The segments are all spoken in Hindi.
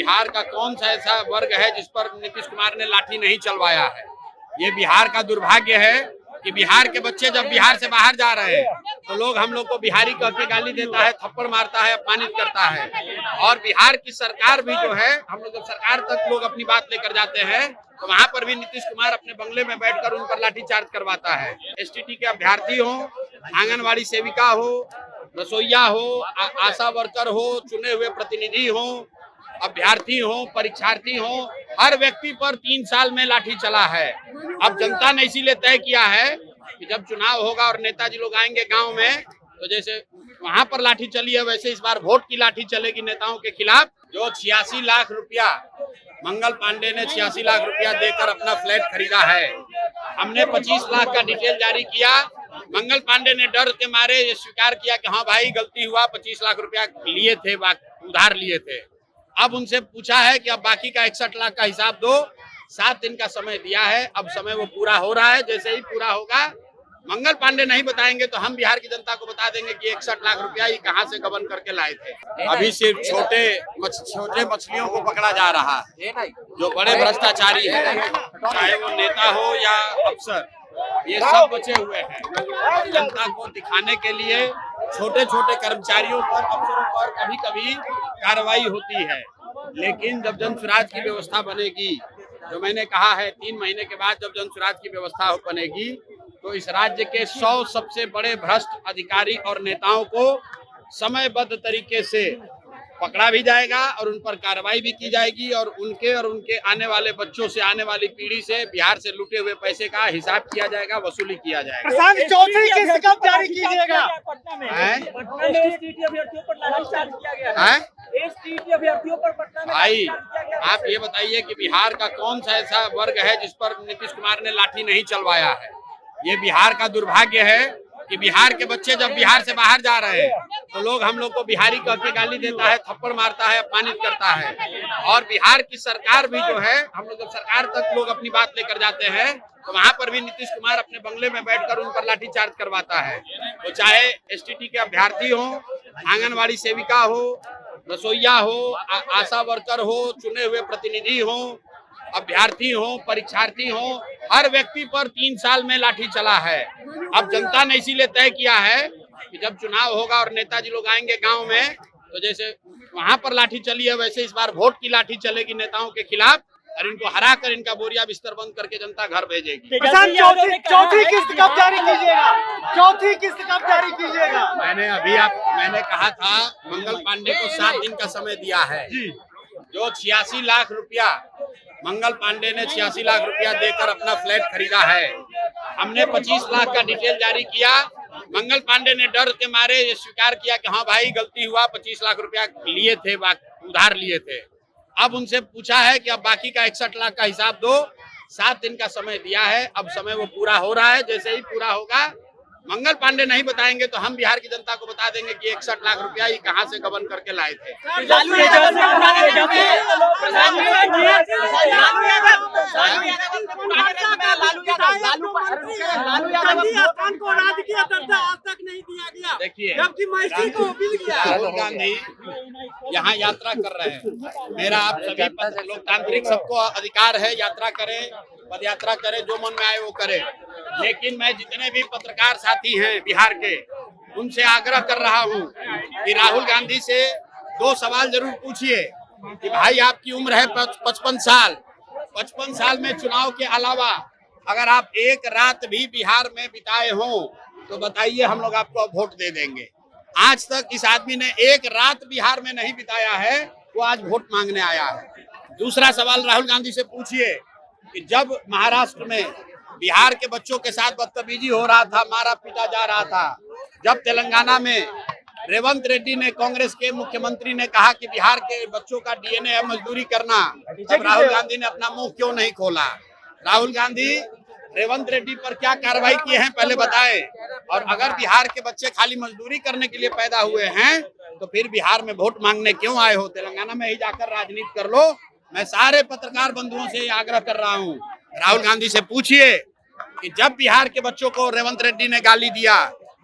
बिहार का कौन सा ऐसा वर्ग है जिस पर नीतीश कुमार ने लाठी नहीं चलवाया है। ये बिहार का दुर्भाग्य है कि बिहार के बच्चे जब बिहार से बाहर जा रहे हैं तो लोग हम लोग को बिहारी कह के गाली देता है, थप्पड़ मारता है, अपमानित करता है। और बिहार की सरकार भी जो है, हम लोग जब सरकार तक लोग अपनी बात लेकर जाते हैं तो वहां पर भी नीतीश कुमार अपने बंगले में बैठकर उन पर लाठीचार्ज करवाता है। एसटीटी के अभ्यर्थी हो, आंगनवाड़ी सेविका हो, रसोईया हो, आशा वर्कर हो, चुने हुए प्रतिनिधि हो, अभ्यर्थी हो, परीक्षार्थी हो, हर व्यक्ति पर 3 साल में लाठी चला है। अब जनता ने इसीलिए तय किया है कि जब चुनाव होगा और नेताजी लोग आएंगे गांव में, तो जैसे वहां पर लाठी चली है वैसे इस बार वोट की लाठी चलेगी नेताओं के खिलाफ। जो 86 लाख रुपया मंगल पांडे ने 86 लाख रुपया देकर अपना फ्लैट खरीदा है, हमने 25 लाख का डिटेल जारी किया। मंगल पांडे ने डर के मारे ये स्वीकार किया कि हाँ भाई गलती हुआ, 25 लाख रुपया लिए थे, उधार लिए थे। अब उनसे पूछा है कि अब बाकी का 61 लाख का हिसाब दो। 7 दिन का समय दिया है, अब समय वो पूरा हो रहा है। जैसे ही पूरा होगा, मंगल पांडे नहीं बताएंगे तो हम बिहार की जनता को बता देंगे कि 61 लाख रुपया ये कहां से गबन करके लाए थे। अभी सिर्फ छोटे मछलियों को पकड़ा जा रहा है। जो बड़े भ्रष्टाचारी है, चाहे वो नेता हो या अफसर, ये सब बचे हुए हैं। और जनता को दिखाने के लिए छोटे छोटे कर्मचारियों पर, अफसरों पर कभी कभी कार्रवाई होती है। लेकिन जब जन स्वराज की व्यवस्था बनेगी, जो मैंने कहा है 3 महीने के बाद जब जन स्वराज की व्यवस्था बनेगी, तो इस राज्य के 100 सबसे बड़े भ्रष्ट अधिकारी और नेताओं को समयबद्ध तरीके से पकड़ा भी जाएगा और उन पर कार्रवाई भी की जाएगी और उनके आने वाले बच्चों से, आने वाली पीढ़ी से बिहार से लूटे हुए पैसे का हिसाब किया जाएगा, वसूली किया जाएगा। चौथी किस्त कब जारी कीजिएगा? भाई आप ये बताइए कि बिहार का कौन सा ऐसा वर्ग है जिस पर नीतीश कुमार ने लाठी नहीं चलवाया है। ये बिहार का दुर्भाग्य है कि बिहार के बच्चे जब बिहार से बाहर जा रहे हैं तो लोग हम लोग को बिहारी कह के गाली देता है, थप्पड़ मारता है, अपमानित करता है। और बिहार की सरकार भी जो है, हम लोग जब सरकार तक लोग अपनी बात लेकर जाते हैं तो वहां पर भी नीतीश कुमार अपने बंगले में बैठकर उन पर लाठीचार्ज करवाता है। तो चाहे एसटीटी के अभ्यर्थी हो, आंगनवाड़ी सेविका हो, रसोईया हो, आशा वर्कर हो, चुने हुए प्रतिनिधि हो, अभ्यर्थी हो, परीक्षार्थी हो, हर व्यक्ति पर 3 साल में लाठी चला है। अब जनता ने इसीलिए तय किया है कि जब चुनाव होगा और नेताजी लोग आएंगे गांव में, तो जैसे वहां पर लाठी चली है वैसे इस बार वोट की लाठी चलेगी नेताओं के खिलाफ और इनको हरा कर इनका बोरिया बिस्तर बंद करके जनता घर भेजेगी। चौथी किस्त कब जारी कीजिएगा? चौथी किस्त कब जारी कीजिएगा? मैंने कहा था मंगल पांडे को 7 दिन का समय दिया है। जो 86 लाख रुपया मंगल पांडे ने 86 लाख रुपया देकर अपना फ्लैट खरीदा है, हमने 25 लाख का डिटेल जारी किया। मंगल पांडे ने डर के मारे ये स्वीकार किया कि हाँ भाई गलती हुआ, 25 लाख रुपया लिए थे, उधार लिए थे। अब उनसे पूछा है कि अब बाकी का 61 लाख का हिसाब दो। 7 दिन का समय दिया है, अब समय वो पूरा हो रहा है। जैसे ही पूरा होगा, मंगल पांडे नहीं बताएंगे तो हम बिहार की जनता को बता देंगे कि 61 लाख रुपया ये कहां से गबन करके लाए थे। देखिए, राहुल गांधी यहाँ यात्रा कर रहे हैं। मेरा आप सभी लोकतांत्रिक सबको अधिकार है, यात्रा करें, पद यात्रा करें, जो मन में आए वो करें। लेकिन मैं जितने भी पत्रकार साथी हैं बिहार के, उनसे आग्रह कर रहा हूं कि राहुल गांधी से 2 सवाल जरूर पूछिए कि भाई आपकी उम्र है 55 साल। 55 साल में चुनाव के अलावा अगर आप एक रात भी बिहार में बिताए हो तो बताइए, हम लोग आपको वोट दे देंगे। आज तक इस आदमी ने एक रात बिहार में नहीं बिताया है, वो आज वोट मांगने आया है। दूसरा सवाल राहुल गांधी से पूछिए कि जब महाराष्ट्र में बिहार के बच्चों के साथ बदतमीजी हो रहा था, मारा पीटा जा रहा था, जब तेलंगाना में रेवंत रेड्डी ने, कांग्रेस के मुख्यमंत्री ने कहा कि बिहार के बच्चों का डीएनए है मजदूरी करना, तब राहुल गांधी ने अपना मुंह क्यों नहीं खोला? राहुल गांधी रेवंत रेड्डी पर क्या कार्रवाई किए हैं पहले बताएं। और अगर बिहार के बच्चे खाली मजदूरी करने के लिए पैदा हुए हैं तो फिर बिहार में वोट मांगने क्यों आए हो? तेलंगाना में ही जाकर राजनीति कर लो। मैं सारे पत्रकार बंधुओं से आग्रह कर रहा हूँ, राहुल गांधी से पूछिए कि जब बिहार के बच्चों को रेवंत रेड्डी ने गाली दिया,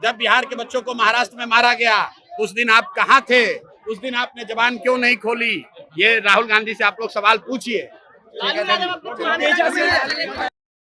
जब बिहार के बच्चों को महाराष्ट्र में मारा गया, उस दिन आप कहाँ थे? उस दिन आपने जबान क्यों नहीं खोली? ये राहुल गांधी से आप लोग सवाल पूछिए।